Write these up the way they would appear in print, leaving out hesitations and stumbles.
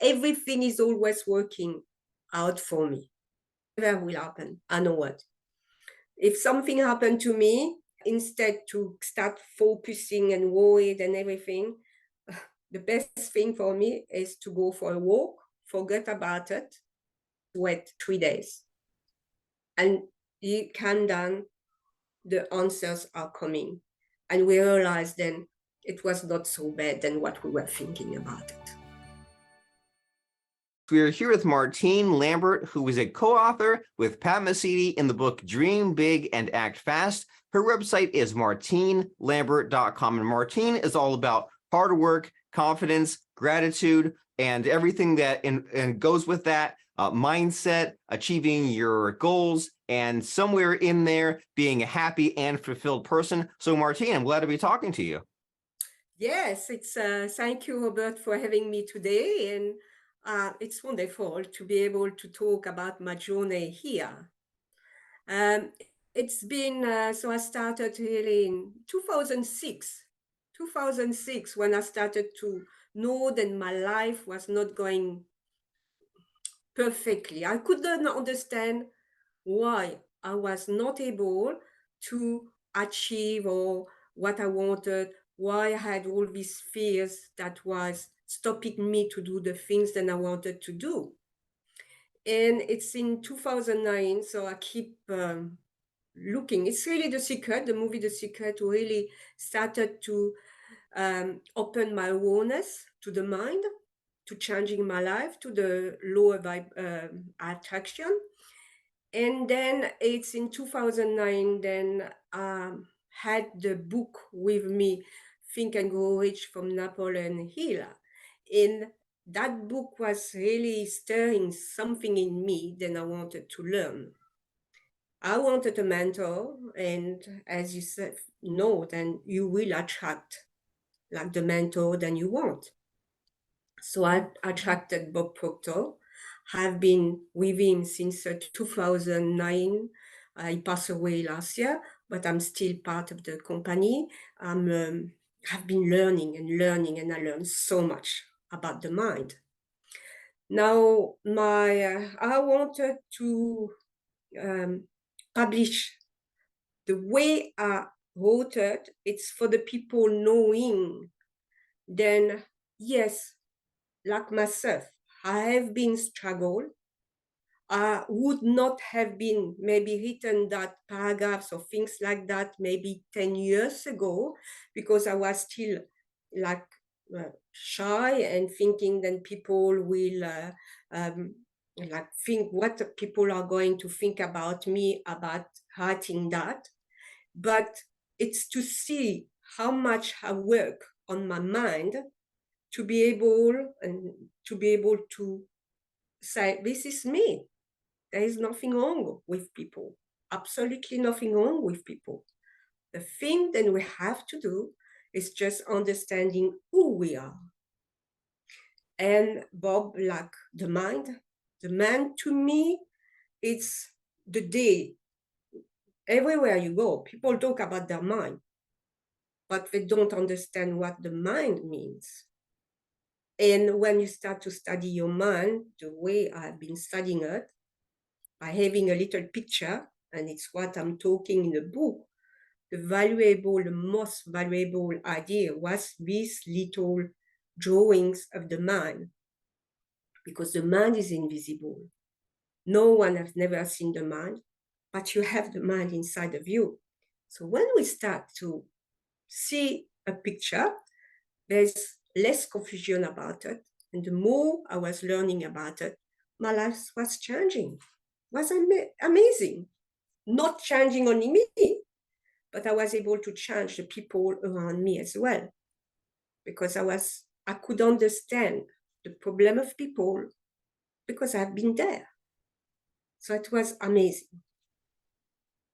everything is always working out for me. Whatever will happen, I know what. If something happened to me, instead to start focusing and worried and everything, the best thing for me is to go for a walk, forget about it, wait 3 days. And you calm down, the answers are coming. And we realize then it was not so bad than what we were thinking about it. We are here with Martine Lambert, who is a co-author with Pat Mesiti in the book Dream Big and Act Fast. Her website is martinelambert.com, and Martine is all about hard work, confidence, gratitude, and everything that and goes with that, mindset, achieving your goals, and somewhere in there being a happy and fulfilled person. So Martine, I'm glad to be talking to you. Yes, it's thank you, Robert, for having me today. And it's wonderful to be able to talk about my journey here. It's been, so I started really in 2006 when I started to know that my life was not going perfectly. I couldn't understand why I was not able to achieve or what I wanted, why I had all these fears that was stopping me to do the things that I wanted to do. And it's in 2009, so I keep looking. It's really The Secret, the movie The Secret, really started to open my awareness to the mind, to changing my life, to the lower attraction. And then it's in 2009, then had the book with me, Think and Grow Rich from Napoleon Hill. And that book was really stirring something in me that I wanted to learn. I wanted a mentor, and as you said, then you will attract like the mentor that you want. So I attracted Bob Proctor. Have been with him since 2009. He passed away last year, but I'm still part of the company. I've been learning, and I learned so much about the mind. Now, I wanted to publish the way I wrote it. It's for the people knowing. Then, yes, like myself, I have been struggled. I would not have been maybe written that paragraphs or things like that maybe 10 years ago, because I was still like shy and thinking that people will like think what people are going to think about me about writing that. But it's to see how much I work on my mind to be able to say, this is me. There is nothing wrong with people. Absolutely nothing wrong with people. The thing that we have to do is just understanding who we are. And Bob, like the mind to me, it's the day. Everywhere you go, people talk about their mind, but they don't understand what the mind means. And when you start to study your mind, the way I've been studying it, by having a little picture, and it's what I'm talking in the book, the most valuable idea was these little drawings of the mind, because the mind is invisible. No one has never seen the mind, but you have the mind inside of you. So when we start to see a picture, there's less confusion about it. And the more I was learning about it, my life was changing. It was amazing. Not changing only me, but I was able to change the people around me as well. Because I could understand the problem of people because I've been there. So it was amazing.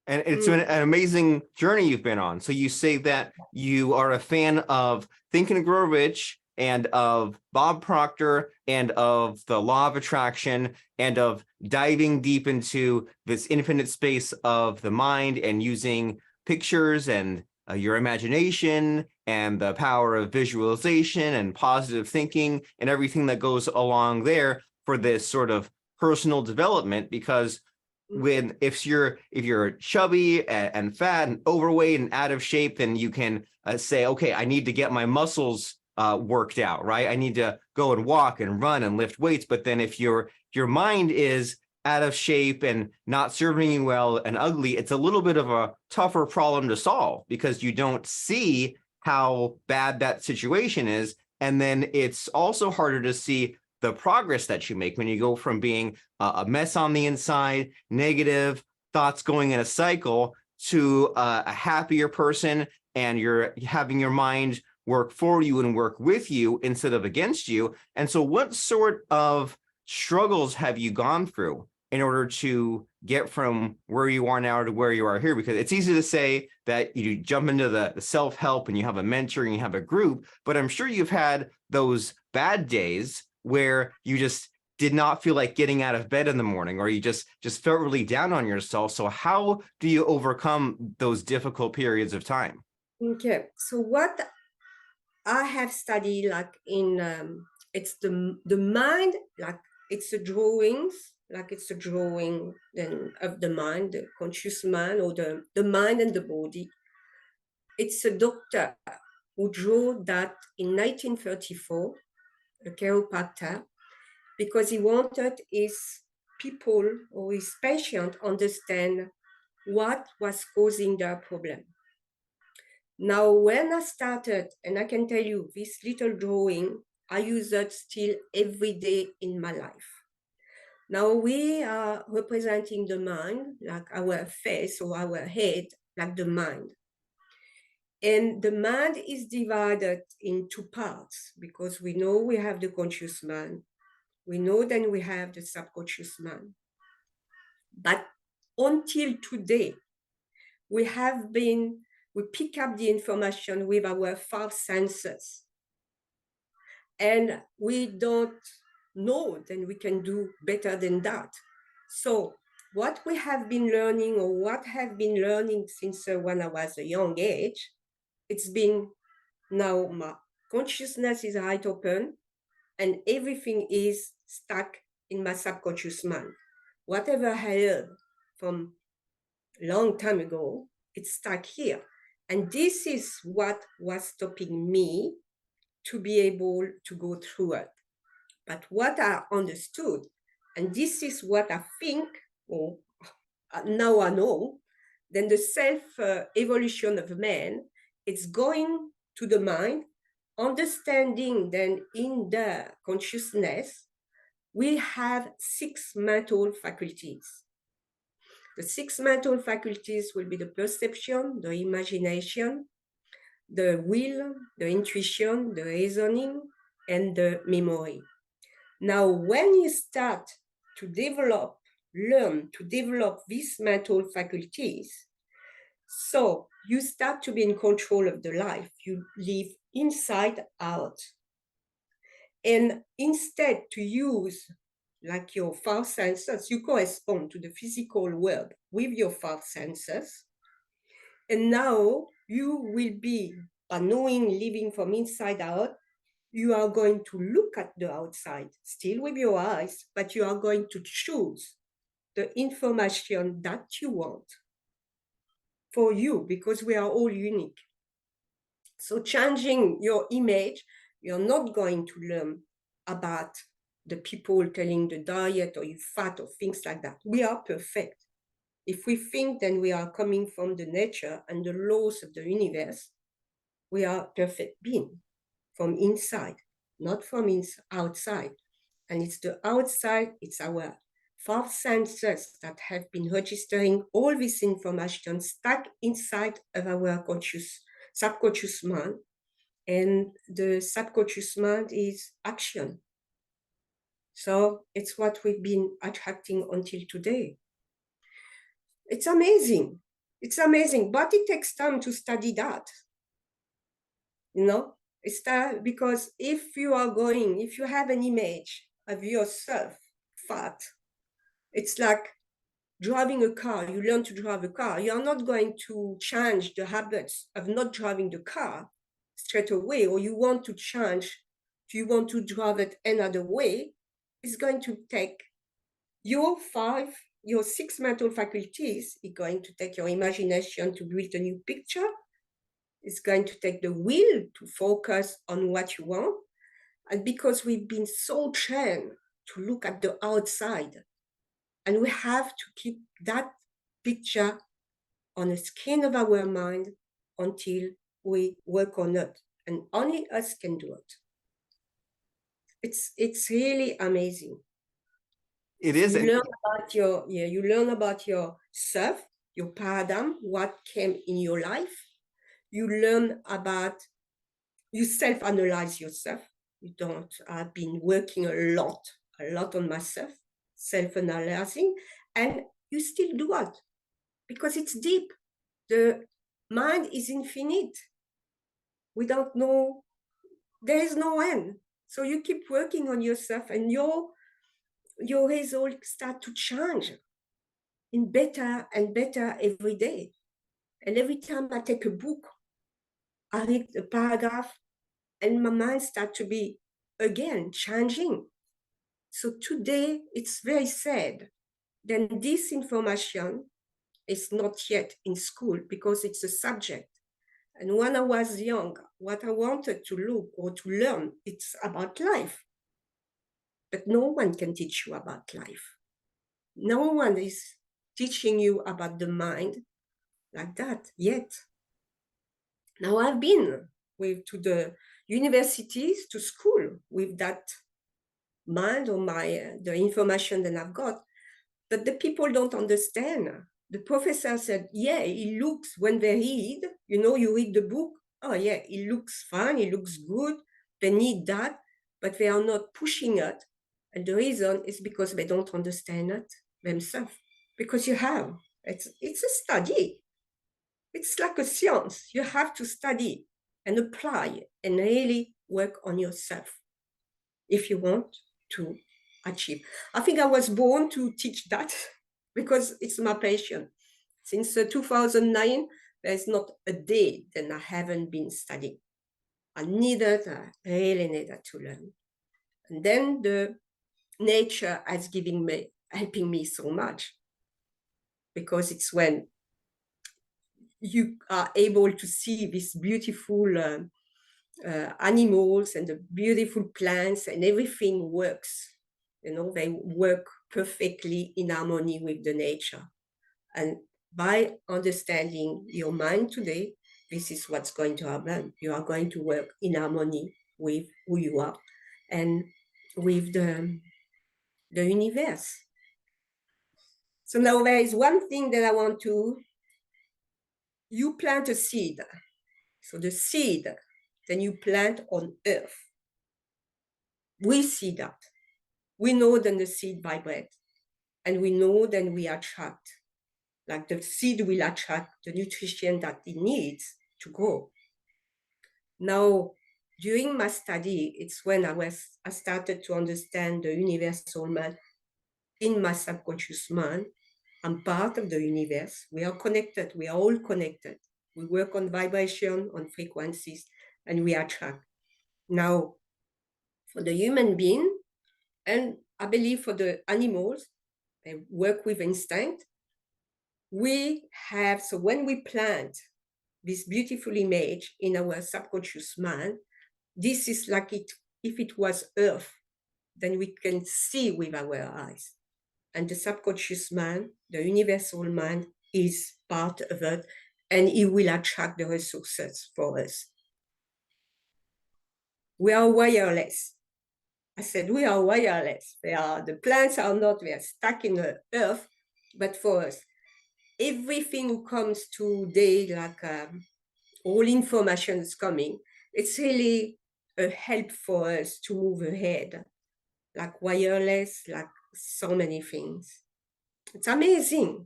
And it's been an amazing journey you've been on. So you say that you are a fan of Think and Grow Rich and of Bob Proctor and of the law of attraction and of diving deep into this infinite space of the mind and using pictures and your imagination and the power of visualization and positive thinking and everything that goes along there for this sort of personal development. Because when if you're chubby and fat and overweight and out of shape, then you can say, okay, I need to get my muscles worked out, right? I need to go and walk and run and lift weights. But then if your mind is out of shape and not serving you well and ugly, it's a little bit of a tougher problem to solve, because you don't see how bad that situation is. And then it's also harder to see the progress that you make when you go from being a mess on the inside, negative thoughts going in a cycle, to a happier person, and you're having your mind work for you and work with you instead of against you. And so what sort of struggles have you gone through in order to get from where you are now to where you are here? Because it's easy to say that you jump into the self-help and you have a mentor and you have a group, but I'm sure you've had those bad days where you just did not feel like getting out of bed in the morning, or you just felt really down on yourself. So how do you overcome those difficult periods of time? Okay, so what I have studied, like in it's the mind, like it's the drawings, like it's a drawing then of the mind, the conscious mind, or the mind and the body. It's a doctor who drew that in 1934, a chiropractor, because he wanted his people or his patient understand what was causing their problem. Now, when I started, and I can tell you, this little drawing, I use it still every day in my life. Now we are representing the mind, like our face or our head, like the mind. And the mind is divided in two parts, because we know we have the conscious mind. We know then we have the subconscious mind. But until today, we pick up the information with our five senses. And we don't know then we can do better than that. So what we have been learning, or what have been learning since when I was a young age, it's been now my consciousness is right open and everything is stuck in my subconscious mind. Whatever I heard from a long time ago, it's stuck here. And this is what was stopping me to be able to go through it. But what I understood, and this is what I think, or now I know, then the self-evolution of man, it's going to the mind, understanding then in the consciousness, we have 6 mental faculties. The 6 mental faculties will be the perception, the imagination, the will, the intuition, the reasoning, and the memory. Now, when you start to learn to develop these mental faculties, so you start to be in control of the life. You live inside out. And instead to use like your 5 senses, you correspond to the physical world with your 5 senses. And now you will be, by knowing, living from inside out, you are going to look at the outside, still with your eyes, but you are going to choose the information that you want for you, because we are all unique. So changing your image, you're not going to learn about the people telling the diet or you fat or things like that. We are perfect. If we think, then we are coming from the nature and the laws of the universe. We are perfect being from inside, not from outside. And it's the outside, it's our 5 senses that have been registering all this information stuck inside of our subconscious mind. And the subconscious mind is action. So it's what we've been attracting until today. It's amazing. It's amazing, but it takes time to study that. You know, it's that, because if you have an image of yourself fat, it's like driving a car, you learn to drive a car, you are not going to change the habits of not driving the car straight away, or you want to change, you want to drive it another way. It's going to take your 6 mental faculties. It's going to take your imagination to build a new picture. It's going to take the will to focus on what you want. And because we've been so trained to look at the outside, and we have to keep that picture on the skin of our mind until we work on it. And only us can do it. It's really amazing. It is. You learn about yourself, your paradigm, what came in your life. You learn about, you self-analyze yourself. I've been working a lot on myself, self-analyzing, and you still do it because it's deep. The mind is infinite. We don't know, there is no end. So you keep working on yourself, and your results start to change in better and better every day. And every time I take a book, I read a paragraph, and my mind starts to be again changing. So today it's very sad. Then this information is not yet in school because it's a subject. And when I was young, what I wanted to look or to learn, it's about life. But no one can teach you about life. No one is teaching you about the mind like that yet. Now I've been to the universities, to school with that mind or the information that I've got, but the people don't understand. The professor said, yeah, it looks, when they read, you read the book, oh yeah, it looks fine, it looks good, they need that, but they are not pushing it. And the reason is because they don't understand it themselves. Because it's a study. It's like a science. You have to study and apply and really work on yourself if you want to achieve. I think I was born to teach that because it's my passion. Since 2009, there's not a day that I haven't been studying. I really needed to learn. And then the nature has helping me so much, because it's when you are able to see these beautiful animals and the beautiful plants, and everything works. They work perfectly in harmony with the nature. And by understanding your mind today, this is what's going to happen. You are going to work in harmony with who you are and with the universe. So now there is one thing that I want to, you plant a seed. So the seed, then you plant on earth. We see that. We know that the seed vibrates, and we know that we attract. Like the seed will attract the nutrition that it needs to grow. Now, during my study, it's when I started to understand the universal mind in my subconscious mind. I'm part of the universe. We are connected. We are all connected. We work on vibration, on frequencies, and we attract. Now, for the human being, and I believe for the animals, they work with instinct. So when we plant this beautiful image in our subconscious mind, this is like if it was earth, then we can see with our eyes. And the subconscious mind, the universal mind, is part of it, and it will attract the resources for us. We are wireless. I said, we are wireless. The plants are not, they are stuck in the earth, but for us, everything who comes today, like all information is coming, it's really a help for us to move ahead, like wireless, like so many things. It's amazing.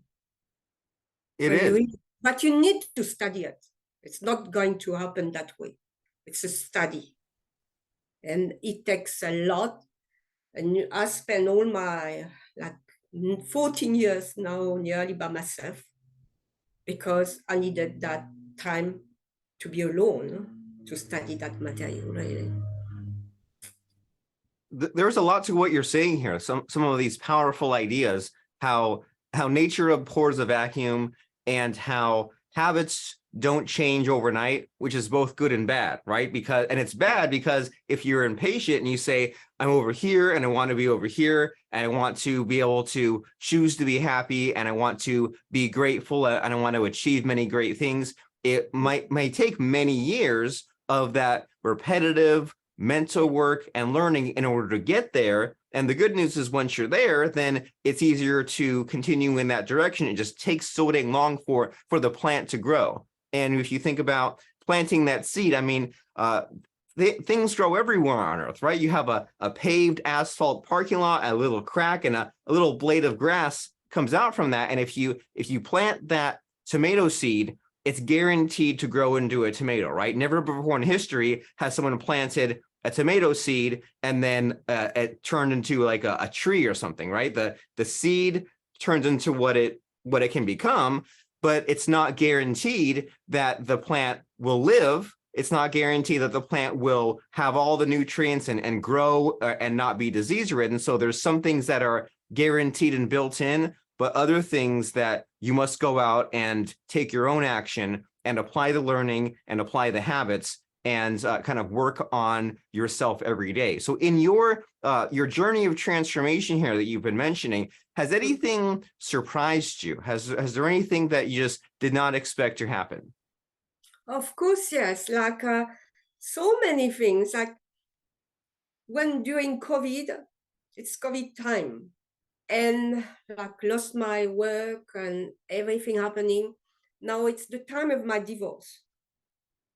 It is. But you need to study it. It's not going to happen that way. It's a study. And it takes a lot. And I spend all my 14 years now nearly by myself because I needed that time to be alone to study that material really. There's a lot to what you're saying here. Some of these powerful ideas, how nature abhors a vacuum, and how habits don't change overnight, which is both good and bad, right? And it's bad because if you're impatient and you say, I'm over here and I want to be over here, and I want to be able to choose to be happy, and I want to be grateful, and I want to achieve many great things, it may take many years of that repetitive mental work and learning in order to get there. And the good news is once you're there, then it's easier to continue in that direction. It just takes so dang long for the plant to grow. And if you think about planting that seed, I mean, things grow everywhere on earth, right? You have a paved asphalt parking lot, a little crack, and a little blade of grass comes out from that. And if you plant that tomato seed, it's guaranteed to grow into a tomato, right? Never before in history has someone planted a tomato seed and then it turned into like a tree or something, right? The seed turns into what it can become, but it's not guaranteed that the plant will live. It's not guaranteed that the plant will have all the nutrients and grow and not be disease ridden. So there's some things that are guaranteed and built in, but other things that you must go out and take your own action and apply the learning and apply the habits and kind of work on yourself every day. So in your journey of transformation here that you've been mentioning, has anything surprised you? Has there anything that you just did not expect to happen? Of course, yes. Like so many things. Like when during COVID, it's COVID time, and like lost my work and everything happening. Now it's the time of my divorce,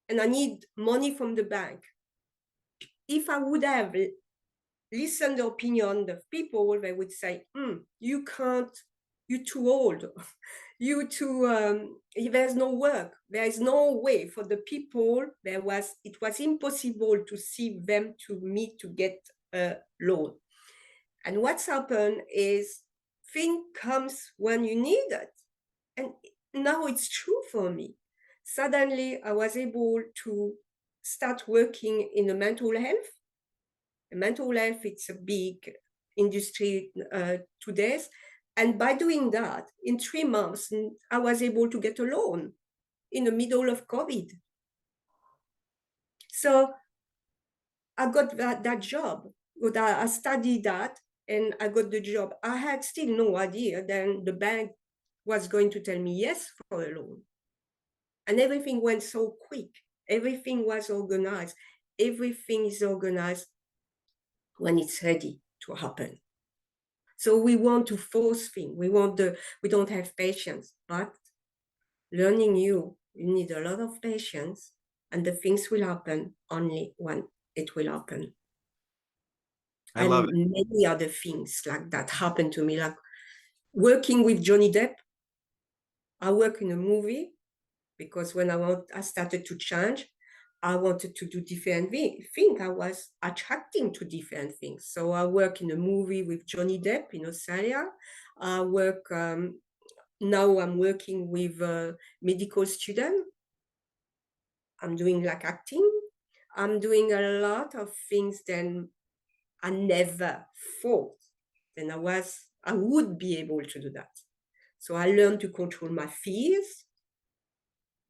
and I need money from the bank. If I would have listened to the opinion of people, they would say, you can't, you're too old. There's no work. There is no way for the people. It was impossible to see them to me to get a loan. And what's happened is thing comes when you need it. And now it's true for me. Suddenly I was able to start working in the mental health. Mental health, it's a big industry today. And by doing that, in 3 months, I was able to get a loan in the middle of COVID. So I got that job. I studied that and I got the job. I had still no idea then the bank was going to tell me yes for a loan. And everything went so quick. Everything was organized. Everything is organized when it's ready to happen. So we want to force things. We don't have patience, but learning you need a lot of patience, and the things will happen only when it will happen. I love And many other things like that happened to me, like working with Johnny Depp. I work in a movie because when I started to change, I wanted to do different things. I was attracting to different things. So I work in a movie with Johnny Depp in Australia. I work, now I'm working with a medical student. I'm doing like acting. I'm doing a lot of things that I never thought that I would be able to do that. So I learned to control my fears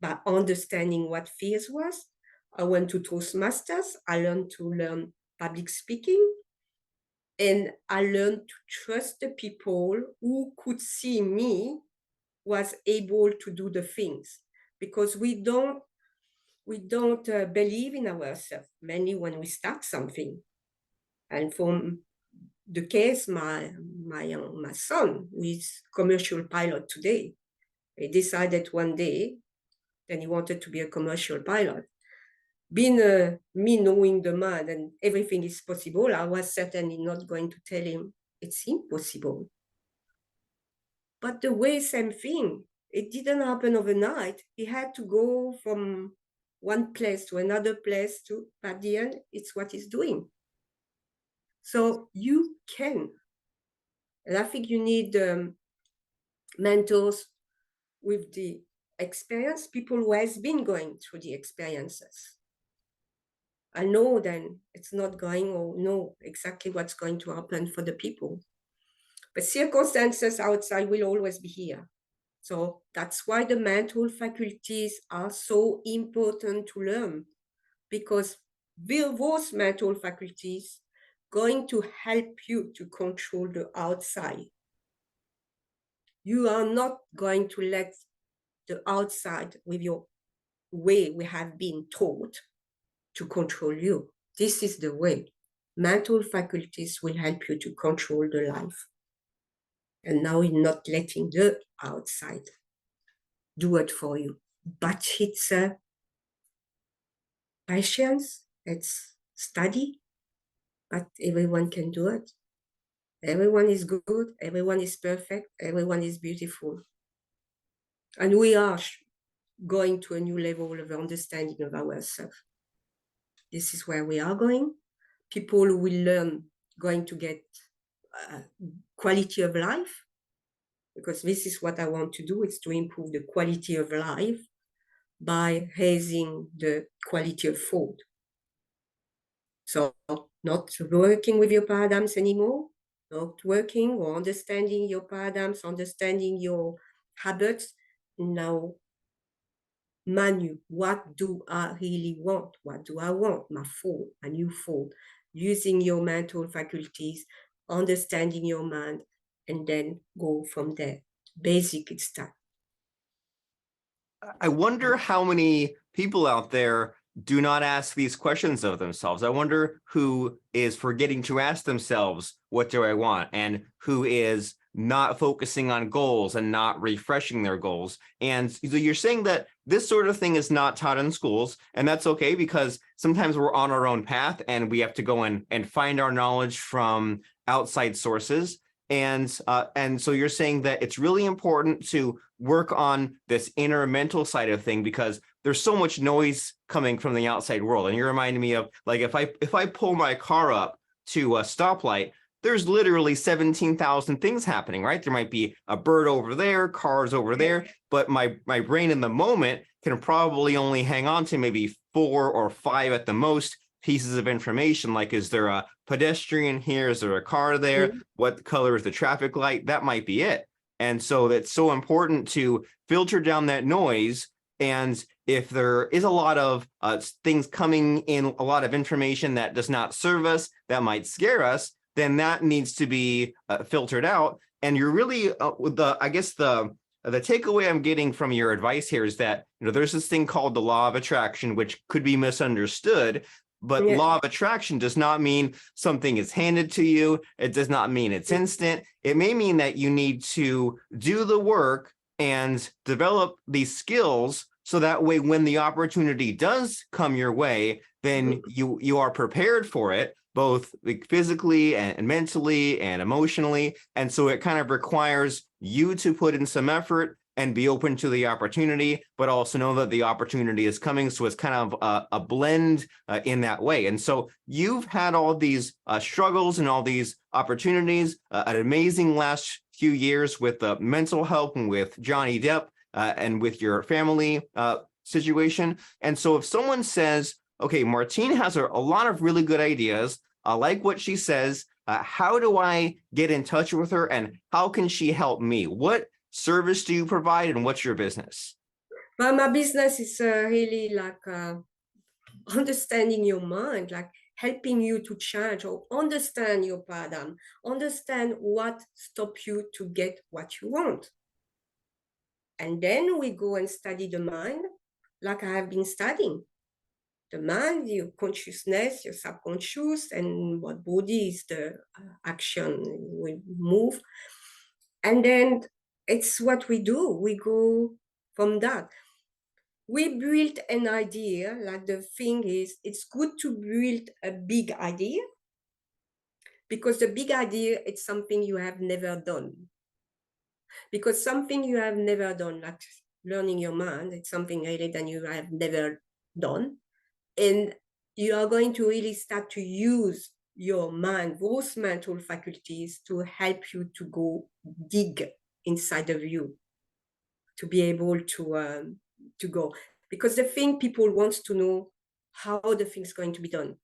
by understanding what fears was. I went to Toastmasters. I learned to learn public speaking. And I learned to trust the people who could see me was able to do the things. Because we don't believe in ourselves, mainly when we start something. And from the case, my son, who is commercial pilot today, he decided one day that he wanted to be a commercial pilot. Being me knowing the man and everything is possible, I was certainly not going to tell him it's impossible. But the way, same thing, it didn't happen overnight. He had to go from one place to another place to, at the end, it's what he's doing. So you can. And I think you need mentors with the experience, people who has been going through the experiences. I know then it's not going or know exactly what's going to happen for the people. But circumstances outside will always be here. So that's why the mental faculties are so important to learn, because those mental faculties going to help you to control the outside. You are not going to let the outside with your way we have been taught to control you. This is the way. Mental faculties will help you to control the life. And now you're not letting the outside do it for you. But it's a patience, it's study, but everyone can do it. Everyone is good, everyone is perfect, everyone is beautiful. And we are going to a new level of understanding of ourselves. This is where we are going. People will learn, going to get quality of life, because this is what I want to do, is to improve the quality of life by raising the quality of food. So not working with your paradigms anymore, not working or understanding your paradigms, understanding your habits. Now, menu, what do I really want? What do I want? My food, a new food. Using your mental faculties, understanding your mind, and then go from there. Basic, it's that. I wonder how many people out there do not ask these questions of themselves. I wonder who is forgetting to ask themselves, what do I want? And who is not focusing on goals and not refreshing their goals. And so you're saying that this sort of thing is not taught in schools, and that's okay, because sometimes we're on our own path and we have to go in and find our knowledge from outside sources. And so you're saying that it's really important to work on this inner mental side of thing, because there's so much noise coming from the outside world. And you're reminding me of, like, if I pull my car up to a stoplight, there's literally 17,000 things happening, right? There might be a bird over there, cars over there, but my brain in the moment can probably only hang on to maybe 4 or 5 at the most pieces of information, like, is there a pedestrian here? Is there a car there? Mm-hmm. What color is the traffic light? That might be it. And so that's so important to filter down that noise. And if there is a lot of things coming in, a lot of information that does not serve us, that might scare us, then that needs to be filtered out. And you're really, I guess the takeaway I'm getting from your advice here is that, there's this thing called the law of attraction, which could be misunderstood. But law of attraction does not mean something is handed to you. It does not mean it's instant. It may mean that you need to do the work and develop these skills, so that way, when the opportunity does come your way, then you are prepared for it, both physically and mentally and emotionally. And so it kind of requires you to put in some effort and be open to the opportunity, but also know that the opportunity is coming. So it's kind of a blend in that way. And so you've had all these struggles and all these opportunities, an amazing last few years with mental health and with Johnny Depp and with your family situation. And so if someone says, okay, Martine has a lot of really good ideas, I like what she says, how do I get in touch with her, and how can she help me? What service do you provide, and what's your business? Well, my business is really like understanding your mind, like helping you to change or understand your paradigm, understand what stops you to get what you want. And then we go and study the mind, like I have been studying. The mind, your consciousness, your subconscious, and what body is the action we move. And then it's what we do. We go from that. We built an idea, like the thing is, it's good to build a big idea, because the big idea, it's something you have never done. Because something you have never done, like learning your mind, it's something really that you have never done. And you are going to really start to use your mind, those mental faculties, to help you to go dig inside of you, to be able to go. Because the thing people want to know how the thing's going to be done.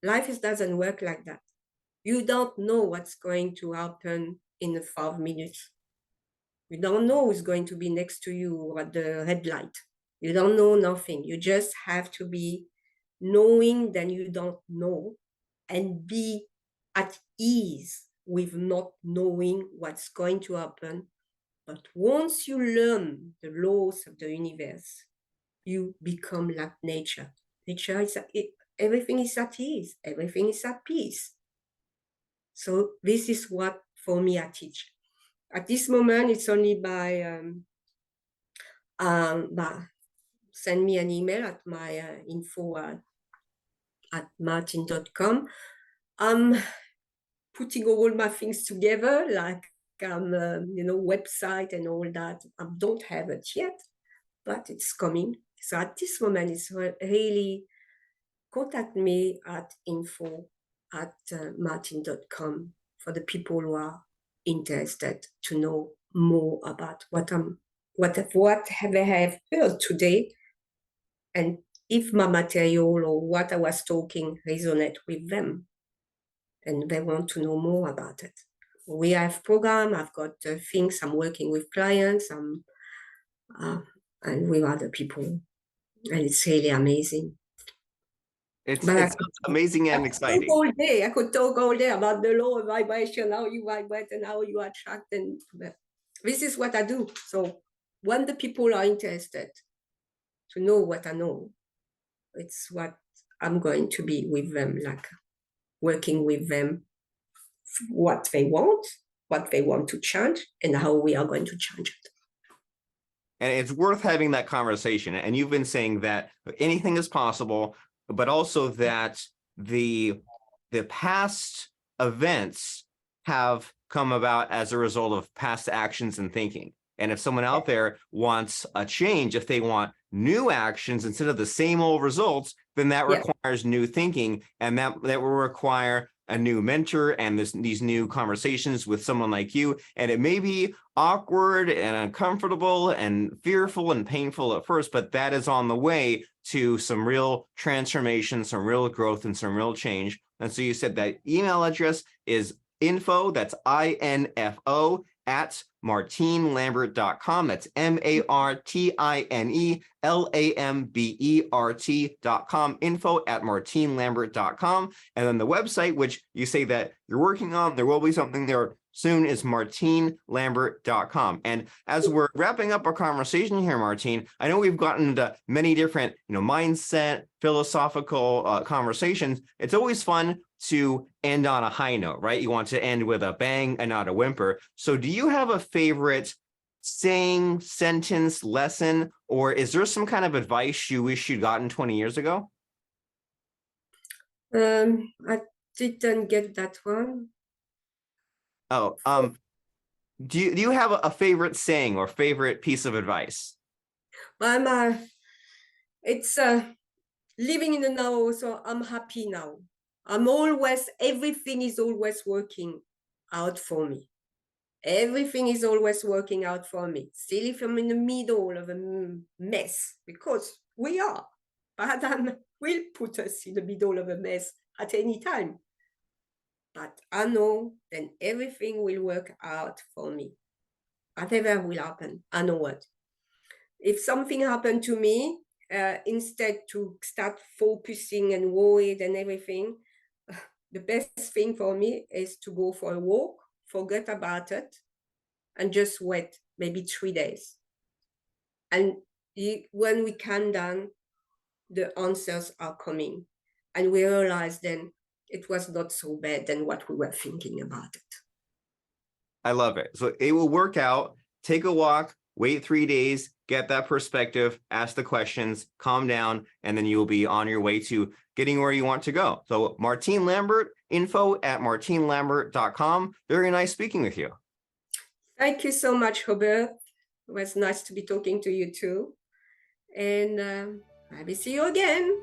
Life doesn't work like that. You don't know what's going to happen in the 5 minutes. You don't know who's going to be next to you at the red light. You don't know nothing. You just have to be knowing that you don't know and be at ease with not knowing what's going to happen. But once you learn the laws of the universe, you become like nature. Nature is everything is at ease, everything is at peace. So this is what, for me, I teach. At this moment, it's only by send me an email at my info at martine.com. I'm putting all my things together, like website and all that. I don't have it yet, but it's coming. So at this moment, it's really contact me at info at martine.com for the people who are interested to know more about what have I have heard today, and if my material or what I was talking resonate with them and they want to know more about it. We have program, I've got things, I'm working with clients, and with other people, and it's really amazing. It sounds amazing and exciting. I could talk all day about the law of vibration, how you vibrate and how you attract, and this is what I do. So when the people are interested to know what I know, it's what I'm going to be with them, like working with them, what they want to change, and how we are going to change it. And it's worth having that conversation. And you've been saying that anything is possible, but also that the past events have come about as a result of past actions and thinking. And if someone out there wants a change, if they want new actions instead of the same old results, then that requires new thinking, and that will require a new mentor and these new conversations with someone like you. And it may be awkward and uncomfortable and fearful and painful at first, but that is on the way to some real transformation, some real growth, and some real change. And so you said that email address is info, that's INFO, at martinelambert.com. That's MartineLambert.com, info at martinelambert.com. And then the website, which you say that you're working on, there will be something there soon, is martinelambert.com. And as we're wrapping up our conversation here, Martine, I know we've gotten into many different, mindset, philosophical conversations. It's always fun to end on a high note, right? You want to end with a bang and not a whimper. So do you have a favorite saying, sentence, lesson, or is there some kind of advice you wish you'd gotten 20 years ago? I didn't get that one. Oh, do you have a favorite saying or favorite piece of advice? It's living in the now, so I'm happy now. Everything is always working out for me. Everything is always working out for me. Still, if I'm in the middle of a mess, because we are, Adam will put us in the middle of a mess at any time. But I know then everything will work out for me. Whatever will happen, I know what. If something happened to me, instead to start focusing and worried and everything, the best thing for me is to go for a walk, forget about it, and just wait maybe 3 days. And when we calm down, the answers are coming. And we realize then it was not so bad than what we were thinking about it. I love it. So it will work out. Take a walk, wait 3 days, get that perspective, ask the questions, calm down, and then you will be on your way to getting where you want to go. So Martine Lambert, info at martinelambert.com. Very nice speaking with you. Thank you so much, Robert. It was nice to be talking to you too. And maybe see you again.